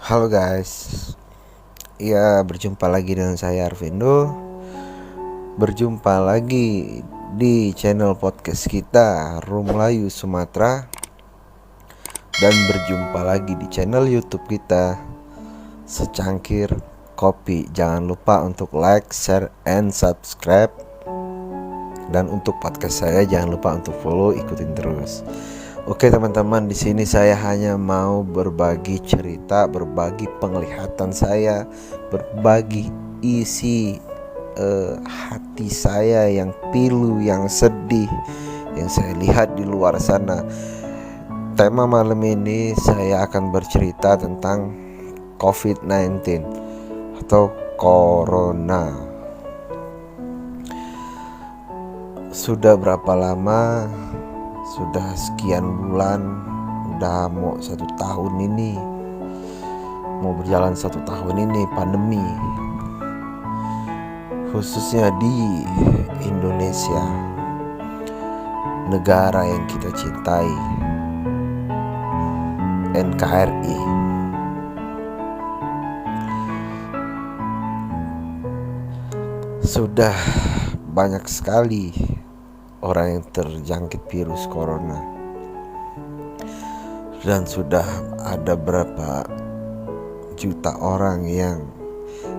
Halo guys, ya berjumpa lagi dengan saya Arvindo. Berjumpa lagi di channel podcast kita Rum Melayu Sumatera. Dan berjumpa lagi di channel YouTube kita Secangkir Kopi. Jangan lupa untuk like, share, and subscribe. Dan untuk podcast saya jangan lupa untuk follow, ikutin terus. Oke teman-teman, di sini saya hanya mau berbagi cerita, berbagi penglihatan saya, berbagi isi hati saya yang pilu, yang sedih, yang saya lihat di luar sana. Tema malam ini saya akan bercerita tentang COVID-19 atau Corona. Sudah berapa lama? Sudah sekian bulan, udah mau 1 tahun ini, mau berjalan 1 tahun ini pandemi, khususnya di Indonesia, negara yang kita cintai, NKRI. Sudah banyak sekali orang yang terjangkit virus corona, dan sudah ada berapa juta orang yang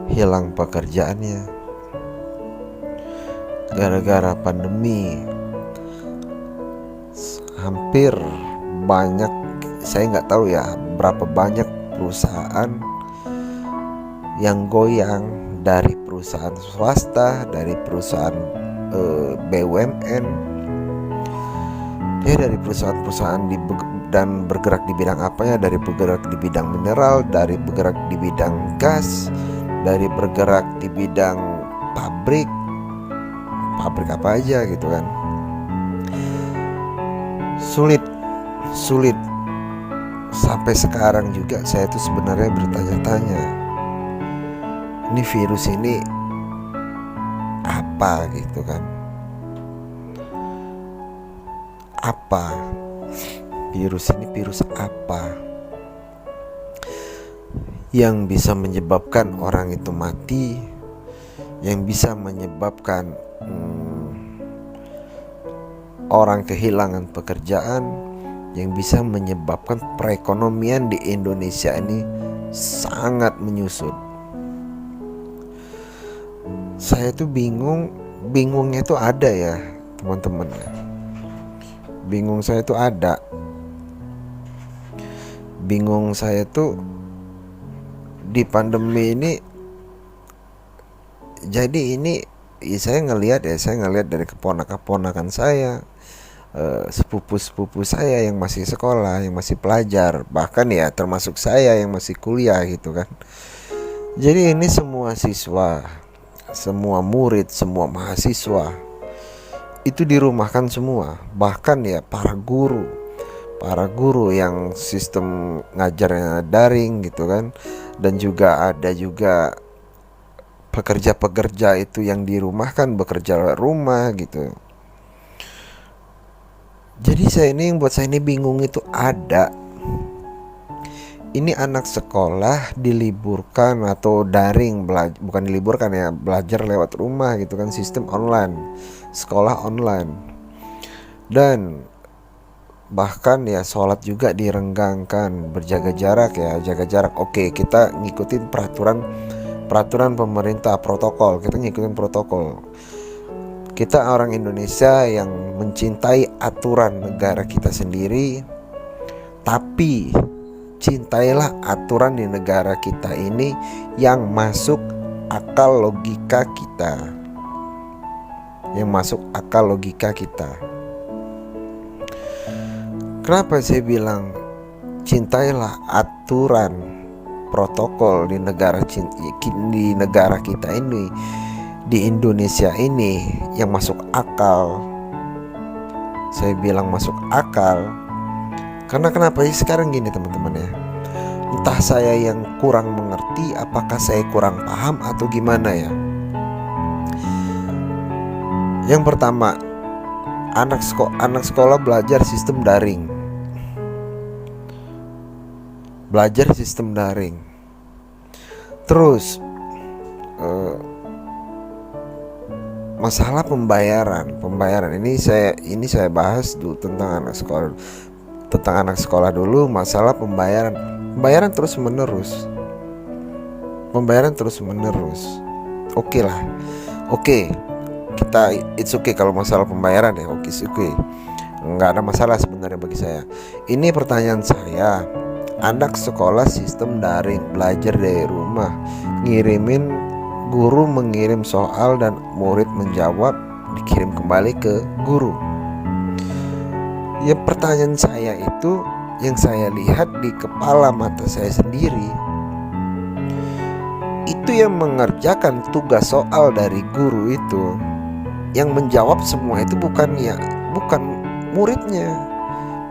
hilang pekerjaannya gara-gara pandemi. Hampir banyak, saya nggak tahu ya berapa banyak perusahaan yang goyang, dari perusahaan swasta, dari perusahaan BUMN, dari perusahaan-perusahaan dan bergerak di bidang apanya, dari bergerak di bidang mineral, dari bergerak di bidang gas, dari bergerak di bidang pabrik apa aja gitu kan. Sulit sampai sekarang juga saya tuh sebenarnya bertanya-tanya, ini virus ini apa gitu kan? Apa virus ini, virus apa yang bisa menyebabkan orang itu mati, yang bisa menyebabkan orang kehilangan pekerjaan, yang bisa menyebabkan perekonomian di Indonesia ini sangat menyusut. Saya tuh bingungnya tuh ada ya teman-teman. Bingung saya tuh ada. Bingung saya tuh di pandemi ini. Jadi ini saya ngelihat dari keponakan saya, sepupu saya yang masih sekolah, yang masih pelajar, bahkan ya termasuk saya yang masih kuliah gitu kan. Jadi ini semua siswa, semua murid, semua mahasiswa itu dirumahkan semua. Bahkan ya para guru yang sistem ngajarnya daring gitu kan. Dan juga ada pekerja itu yang dirumahkan, bekerja rumah gitu. Jadi yang buat saya ini bingung itu ada. Ini anak sekolah diliburkan atau daring, bukan diliburkan ya, belajar lewat rumah gitu kan, sistem online, sekolah online. Dan bahkan ya sholat juga direnggangkan, berjaga jarak ya, jaga jarak. Oke, kita ngikutin peraturan pemerintah, protokol, kita ngikutin protokol. Kita orang Indonesia yang mencintai aturan negara kita sendiri, tapi cintailah aturan di negara kita ini yang masuk akal logika kita. Kenapa saya bilang cintailah aturan protokol di negara kita ini, di Indonesia ini, yang masuk akal? Saya bilang masuk akal karena kenapa ya sekarang gini teman-teman ya, entah saya yang kurang mengerti, apakah saya kurang paham atau gimana ya. Yang pertama, anak sekolah belajar sistem daring. Terus masalah pembayaran ini saya bahas dulu tentang anak sekolah dulu. Masalah pembayaran terus menerus. Oke lah, kita it's okay kalau masalah pembayaran ya. Oke, nggak ada masalah sebenarnya bagi saya. Ini pertanyaan saya, anak sekolah sistem daring, belajar dari rumah, guru mengirim soal dan murid menjawab, dikirim kembali ke guru. Ya, pertanyaan saya itu yang saya lihat di kepala mata saya sendiri, itu yang mengerjakan tugas soal dari guru itu, yang menjawab semua itu bukan muridnya,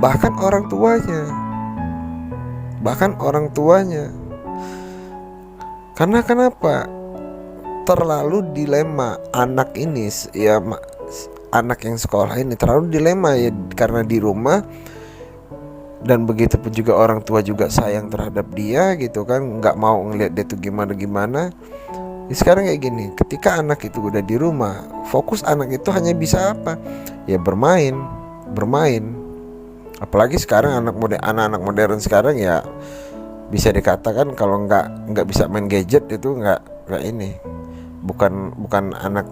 bahkan orang tuanya. Karena kenapa? Terlalu dilema anak ini ya, anak yang sekolah ini terlalu dilema ya, karena di rumah, dan begitu pun juga orang tua juga sayang terhadap dia gitu kan, nggak mau ngelihat dia tuh gimana. Sekarang kayak gini, ketika anak itu udah di rumah, fokus anak itu hanya bisa apa? Ya bermain. Apalagi sekarang anak-anak modern sekarang ya, bisa dikatakan kalau nggak bisa main gadget itu nggak ini, bukan anak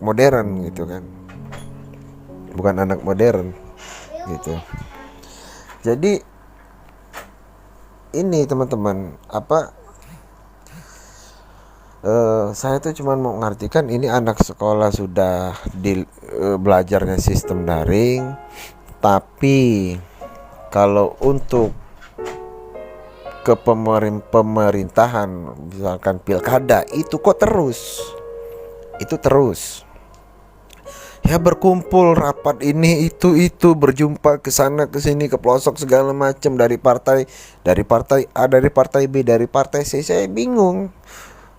modern gitu kan, bukan anak modern gitu. Jadi ini teman-teman, saya tuh cuma mau mengartikan ini anak sekolah sudah belajarnya sistem daring, tapi kalau untuk ke pemerintahan, misalkan pilkada, itu kok terus ya, berkumpul rapat ini itu berjumpa ke sana ke sini ke pelosok segala macam, dari partai A, dari partai B, dari partai C. Saya bingung.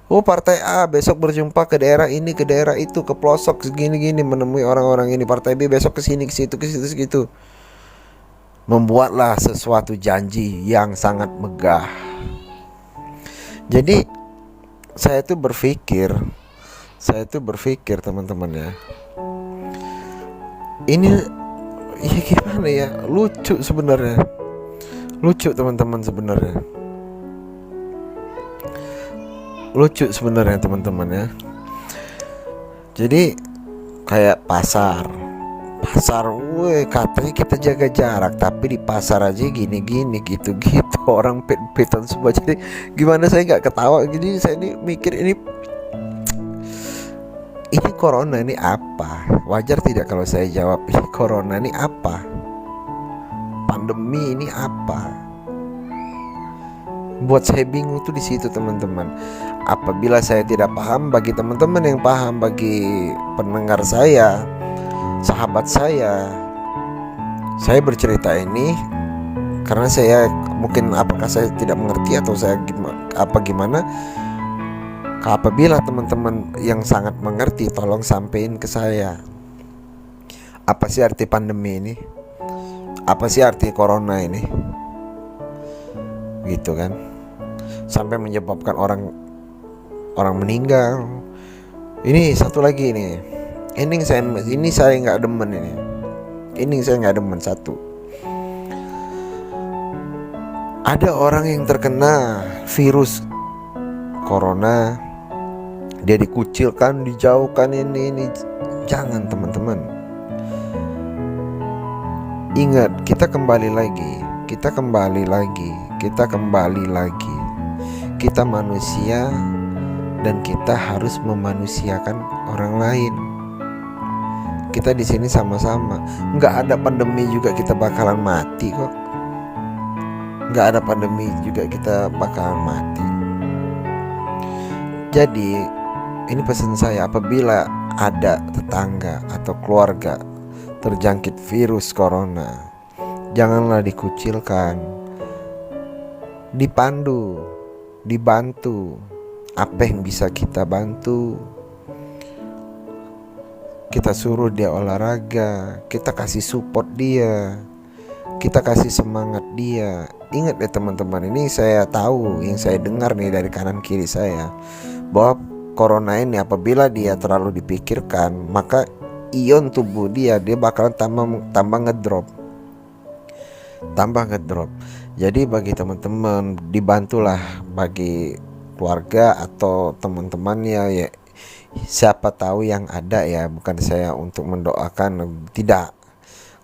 Partai A besok berjumpa ke daerah ini, ke daerah itu, ke pelosok segini-gini, menemui orang-orang ini. Partai B besok ke sini, ke situ, segitu. Membuatlah sesuatu janji yang sangat megah. Jadi saya tuh berpikir teman-teman ya, ini ya gimana ya, lucu teman-teman teman-teman ya. Jadi kayak pasar, katanya kita jaga jarak, tapi di pasar aja gini gitu orang pet-petan semua. Jadi gimana saya nggak ketawa? Jadi saya ini mikir, ini corona ini apa? Wajar tidak kalau saya jawab, ini corona ini apa? Pandemi ini apa? Buat saya bingung tuh di situ teman-teman. Apabila saya tidak paham, bagi teman-teman yang paham, bagi pendengar saya, sahabat saya bercerita ini karena saya mungkin, apakah saya tidak mengerti atau saya gimana. Apabila teman-teman yang sangat mengerti, tolong sampein ke saya, apa sih arti pandemi ini, apa sih arti corona ini, gitu kan, sampai menyebabkan orang meninggal. Ini satu lagi nih, ini saya nggak demen satu. Ada orang yang terkena virus corona, dia dikucilkan, dijauhkan, ini. Jangan teman-teman. Ingat, kita kembali lagi. Kita manusia, dan kita harus memanusiakan orang lain. Kita di sini sama-sama. Nggak ada pandemi juga kita bakalan mati kok. Jadi ini pesan saya, apabila ada tetangga atau keluarga terjangkit virus corona, janganlah dikucilkan, dipandu, dibantu. Apa yang bisa kita bantu, kita suruh dia olahraga, kita kasih support dia, kita kasih semangat dia. ingat ya teman-teman, ini saya tahu, yang saya dengar nih dari kanan kiri saya, bahwa corona ini apabila dia terlalu dipikirkan, maka ion tubuh dia bakalan tambah ngedrop. Jadi bagi teman-teman, dibantulah bagi keluarga atau teman-temannya ya, siapa tahu yang ada ya, bukan saya untuk mendoakan, tidak.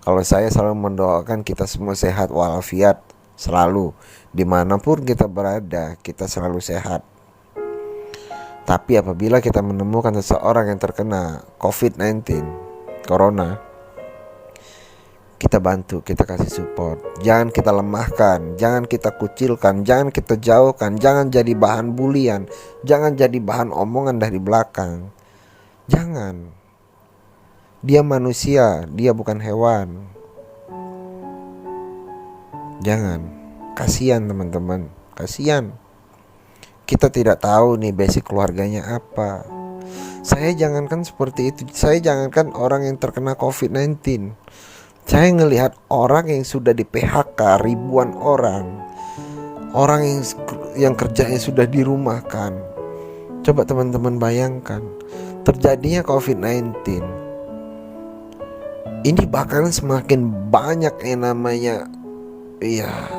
Kalau saya selalu mendoakan kita semua sehat walafiat selalu, dimanapun kita berada kita selalu sehat. Tapi apabila kita menemukan seseorang yang terkena COVID-19, Corona, kita bantu, kita kasih support. Jangan kita lemahkan, jangan kita kucilkan, jangan kita jauhkan, jangan jadi bahan bulian, jangan jadi bahan omongan dari belakang. Jangan. Dia manusia, dia bukan hewan. Jangan. Kasihan teman-teman, kasihan. Kita tidak tahu nih basic keluarganya apa. Saya jangankan seperti itu, saya jangankan orang yang terkena COVID-19. Saya ngelihat orang yang sudah di PHK ribuan orang yang kerjanya sudah dirumahkan. Coba teman-teman bayangkan, terjadinya COVID-19, ini bakalan semakin banyak yang namanya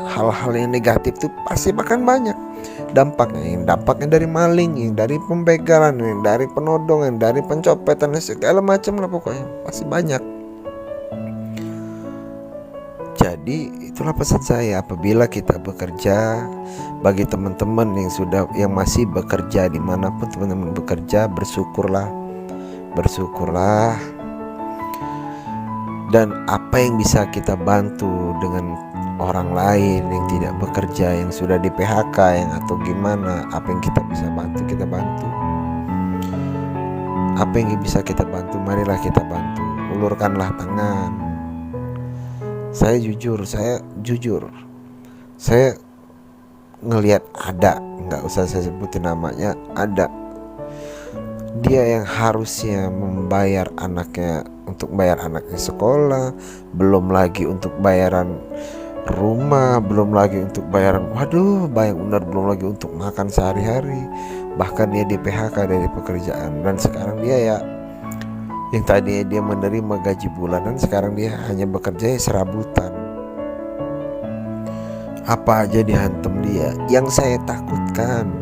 hal-hal yang negatif tuh pasti bahkan banyak dampaknya dari maling, yang dari pembegalan, yang dari penodongan, dari pencopetan, segala macam lah, pokoknya pasti banyak. Jadi itulah pesan saya, apabila kita bekerja, bagi teman-teman yang masih bekerja, dimanapun teman-teman bekerja, bersyukurlah. Dan apa yang bisa kita bantu dengan orang lain yang tidak bekerja, yang sudah di PHK, yang atau gimana, apa yang kita bisa bantu, kita bantu. Apa yang bisa kita bantu, marilah kita bantu. Ulurkanlah tangan. Saya jujur, saya ngelihat ada, nggak usah saya sebutin namanya, ada dia yang harusnya membayar anaknya, untuk bayar anaknya sekolah, belum lagi untuk bayaran rumah, belum lagi untuk bayaran, belum lagi untuk makan sehari-hari. Bahkan dia di PHK dari pekerjaan, dan sekarang dia ya, yang tadinya dia menerima gaji bulanan, sekarang dia hanya bekerja serabutan. Apa aja dihantam dia. Yang saya takutkan,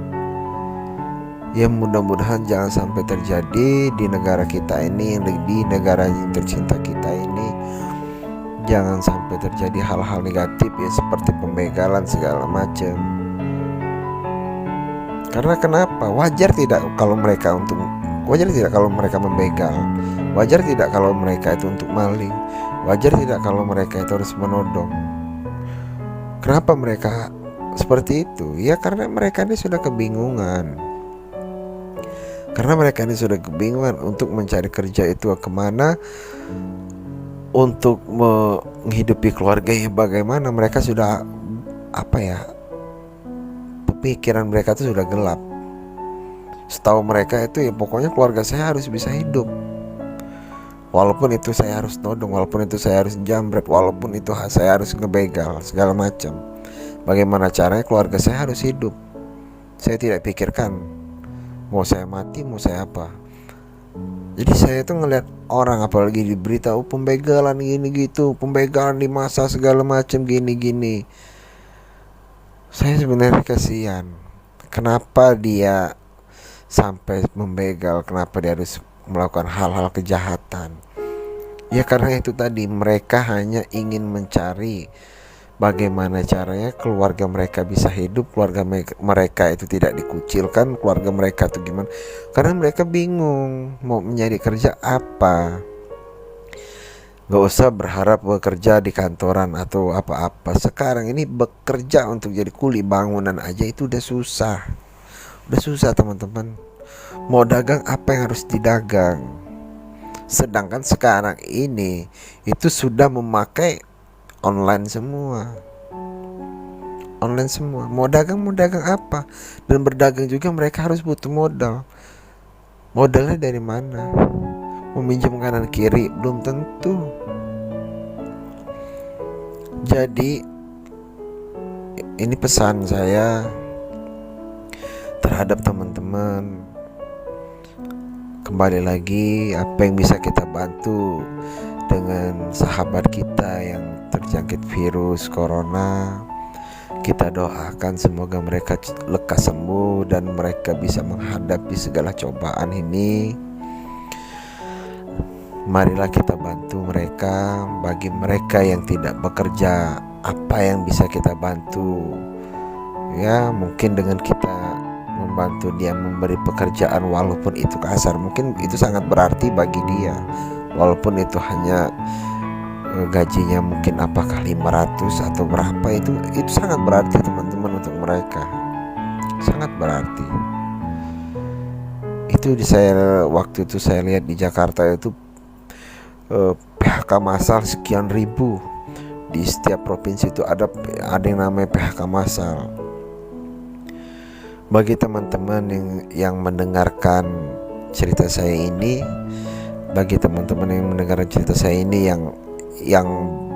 ya mudah-mudahan jangan sampai terjadi di negara kita ini, di negara yang tercinta kita ini. Jangan sampai terjadi hal-hal negatif ya, seperti pembegalan segala macam. Karena kenapa? Wajar tidak kalau mereka membegal? Wajar tidak kalau mereka itu untuk maling? Wajar tidak kalau mereka itu harus menodong? Kenapa mereka seperti itu? Ya karena mereka ini sudah kebingungan. Untuk mencari kerja itu kemana, untuk menghidupi keluarganya bagaimana. Mereka sudah pemikiran mereka itu sudah gelap. Setahu mereka itu ya pokoknya keluarga saya harus bisa hidup, walaupun itu saya harus nodong, walaupun itu saya harus jambret, walaupun itu saya harus ngebegal segala macam. Bagaimana caranya keluarga saya harus hidup. Saya tidak pikirkan mau saya mati, mau saya apa. Jadi saya tuh ngeliat orang, apalagi di berita, pembegalan gini gitu, pembegalan di masa segala macam gini. Saya sebenarnya kasihan. Kenapa dia sampai membegal? Kenapa dia harus melakukan hal-hal kejahatan? Ya karena itu tadi, mereka hanya ingin mencari bagaimana caranya keluarga mereka bisa hidup, keluarga mereka itu tidak dikucilkan, keluarga mereka itu gimana. Karena mereka bingung mau mencari kerja apa. Gak usah berharap bekerja di kantoran atau apa-apa. Sekarang ini bekerja untuk jadi kuli bangunan aja itu udah susah. Teman-teman. Mau dagang apa yang harus didagang? Sedangkan sekarang ini itu sudah memakai online semua. Mau dagang apa? Dan berdagang juga mereka harus butuh modal. Modalnya dari mana? Meminjam kanan kiri belum tentu. Jadi Ini pesan saya terhadap teman-teman. Kembali lagi, apa yang bisa kita bantu dengan sahabat kita yang terjangkit virus corona, kita doakan semoga mereka lekas sembuh dan mereka bisa menghadapi segala cobaan ini. Marilah kita bantu mereka. Bagi mereka yang tidak bekerja, apa yang bisa kita bantu? Ya, mungkin dengan kita membantu dia memberi pekerjaan, walaupun itu kasar, mungkin itu sangat berarti bagi dia. Walaupun itu hanya gajinya mungkin apakah 500 atau berapa, itu sangat berarti teman-teman untuk mereka. Sangat berarti. Itu waktu itu saya lihat di Jakarta itu PHK massal sekian ribu. Di setiap provinsi itu ada yang namanya PHK massal. Bagi teman-teman yang mendengarkan cerita saya ini, yang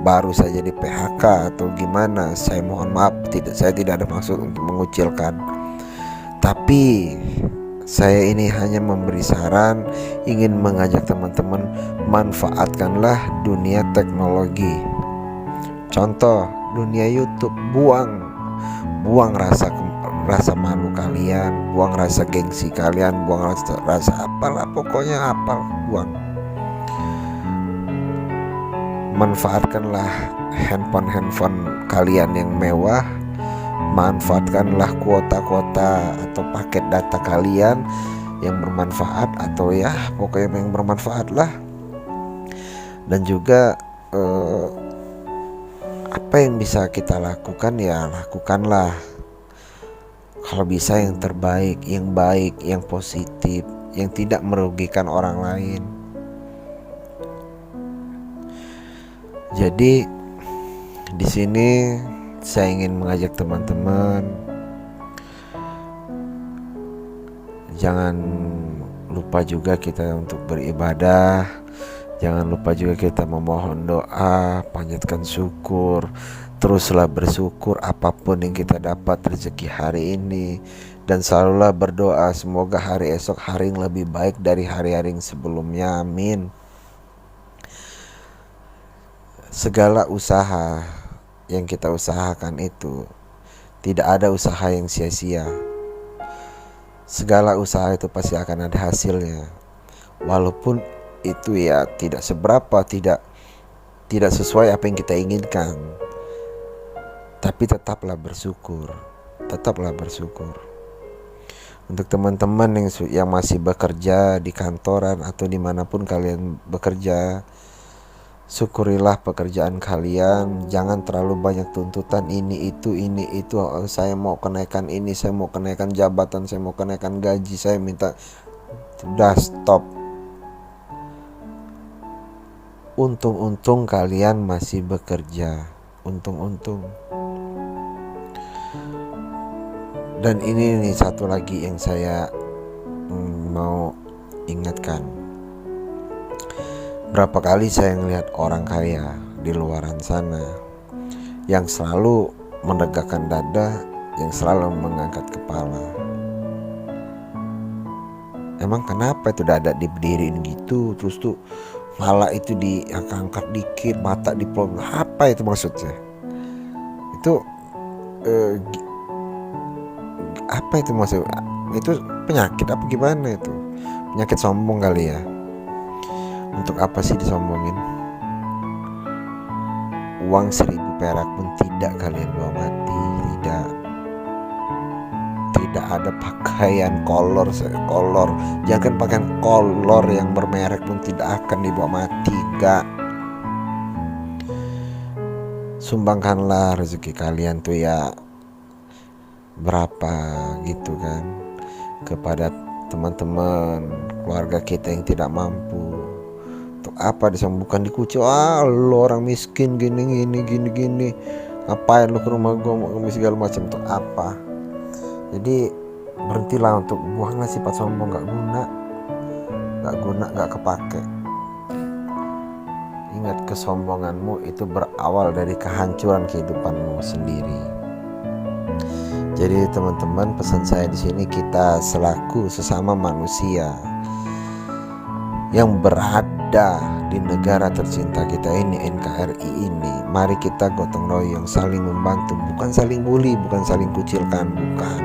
baru saja di PHK atau gimana, saya mohon maaf, saya tidak ada maksud untuk mengucilkan. Tapi saya ini hanya memberi saran, ingin mengajak teman-teman, manfaatkanlah dunia teknologi. Contoh, dunia YouTube, buang rasa malu kalian, buang rasa gengsi kalian, buang rasa apalah, pokoknya buang. Manfaatkanlah handphone kalian yang mewah. Manfaatkanlah kuota atau paket data kalian yang bermanfaat, atau ya pokoknya yang bermanfaat lah. Dan juga apa yang bisa kita lakukan, ya lakukanlah. Kalau bisa yang terbaik, yang baik, yang positif, yang tidak merugikan orang lain. Jadi di sini saya ingin mengajak teman-teman, jangan lupa juga kita untuk beribadah. Jangan lupa juga kita memohon doa, panjatkan syukur. Teruslah bersyukur apapun yang kita dapat rezeki hari ini. Dan selalulah berdoa semoga hari esok hari yang lebih baik dari hari-hari yang sebelumnya. Amin. Segala usaha yang kita usahakan itu, tidak ada usaha yang sia-sia. Segala usaha itu pasti akan ada hasilnya. Walaupun itu ya tidak seberapa, tidak sesuai apa yang kita inginkan, tapi tetaplah bersyukur. Untuk teman-teman yang masih bekerja di kantoran atau dimanapun kalian bekerja, syukurilah pekerjaan kalian. Jangan terlalu banyak tuntutan ini itu. Saya mau kenaikan ini, saya mau kenaikan jabatan, saya mau kenaikan gaji, saya minta. Sudah, stop. Untung kalian masih bekerja. Untung. Dan ini nih satu lagi yang saya mau ingatkan. Berapa kali saya melihat orang kaya di luaran sana yang selalu menegakkan dada, yang selalu mengangkat kepala. Emang kenapa itu dada diberdiriin gitu, terus tuh malah itu diangkat dikit, mata diplom, apa itu maksudnya? Itu apa itu maksud? Itu penyakit apa gimana itu? Penyakit sombong kali ya. Untuk apa sih disombongin? Uang 1.000 perak pun tidak kalian bawa mati. Tidak ada pakaian kolor. Jangan pakaian kolor yang bermerek pun tidak akan dibawa mati. Enggak. Sumbangkanlah rezeki kalian tuh ya berapa gitu kan, kepada teman-teman keluarga kita yang tidak mampu. Untuk apa disembuhkan, dikucil, lo orang miskin gini, ngapain lo ke rumah gue segala macam, untuk apa? Jadi berhentilah untuk buanglah sifat sombong, gak guna, gak kepake. Ingat, kesombonganmu itu berawal dari kehancuran kehidupanmu sendiri. Jadi teman-teman, pesan saya di sini, kita selaku sesama manusia yang berada di negara tercinta kita ini, NKRI ini, mari kita gotong royong, saling membantu, bukan saling bully, bukan saling kucilkan, bukan,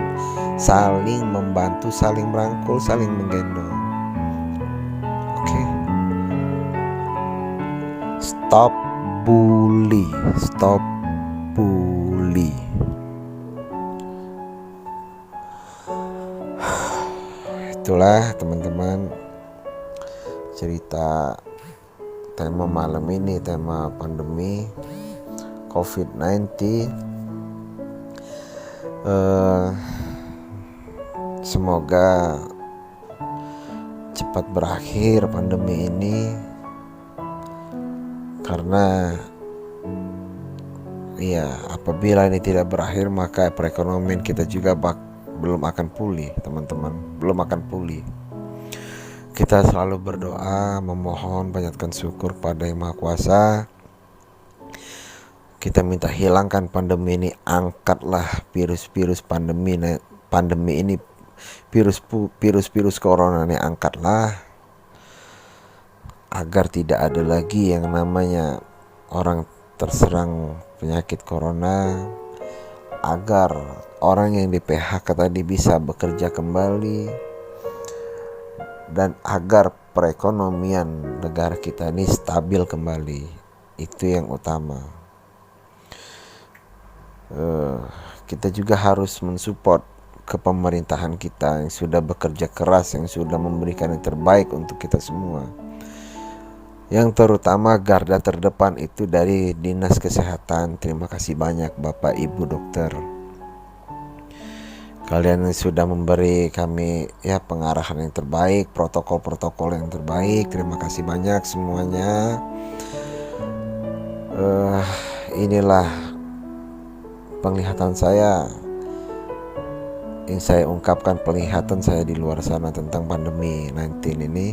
saling membantu, saling merangkul, saling menggendong. Oke. Stop bully, stop bully. Itulah teman-teman cerita tema malam ini, tema pandemi COVID-19. Semoga cepat berakhir pandemi ini, karena ya apabila ini tidak berakhir maka perekonomian kita juga belum akan pulih, teman-teman, belum akan pulih. Kita selalu berdoa, memohon, banyakkan syukur pada Yang Maha Kuasa. Kita minta hilangkan pandemi ini, angkatlah virus-virus pandemi ini, virus corona ini, angkatlah agar tidak ada lagi yang namanya orang terserang penyakit corona, agar orang yang di PHK tadi bisa bekerja kembali, dan agar perekonomian negara kita ini stabil kembali. Itu yang utama. Kita juga harus mensupport ke pemerintahan kita yang sudah bekerja keras, yang sudah memberikan yang terbaik untuk kita semua. Yang terutama garda terdepan itu dari Dinas Kesehatan. Terima kasih banyak Bapak Ibu dokter. Kalian sudah memberi kami pengarahan yang terbaik, protokol-protokol yang terbaik. Terima kasih banyak semuanya. Inilah penglihatan saya, yang saya ungkapkan, penglihatan saya di luar sana tentang pandemi 19 ini.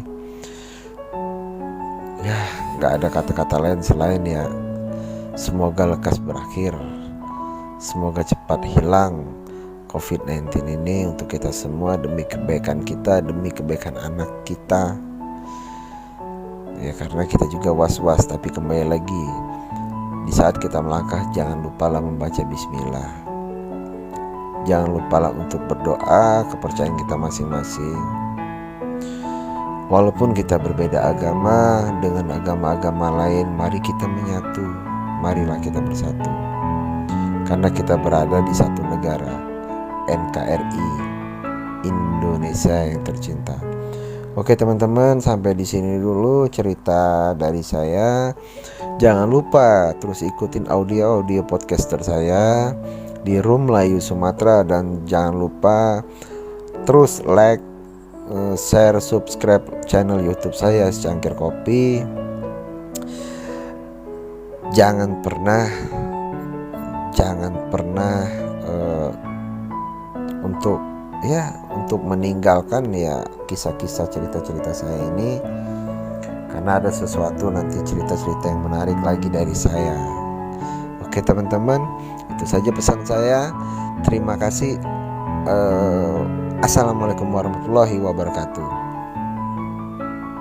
Gak ada kata-kata lain selain semoga lekas berakhir, semoga cepat hilang COVID-19 ini untuk kita semua, demi kebaikan kita, demi kebaikan anak kita. Karena kita juga was-was, tapi kembali lagi, di saat kita melangkah jangan lupalah membaca bismillah. Jangan lupalah untuk berdoa, kepercayaan kita masing-masing. Walaupun kita berbeda agama dengan agama-agama lain, mari kita menyatu, marilah kita bersatu. Karena kita berada di satu negara, NKRI, Indonesia yang tercinta. Oke teman-teman, sampai di sini dulu cerita dari saya. Jangan lupa terus ikutin audio podcaster saya di Room Melayu Sumatera, dan jangan lupa terus like, share, subscribe channel YouTube saya Secangkir Kopi. Jangan pernah untuk meninggalkan kisah-kisah, cerita-cerita saya ini, karena ada sesuatu nanti, cerita-cerita yang menarik lagi dari saya. Oke teman-teman, itu saja pesan saya. Terima kasih. Assalamualaikum warahmatullahi wabarakatuh.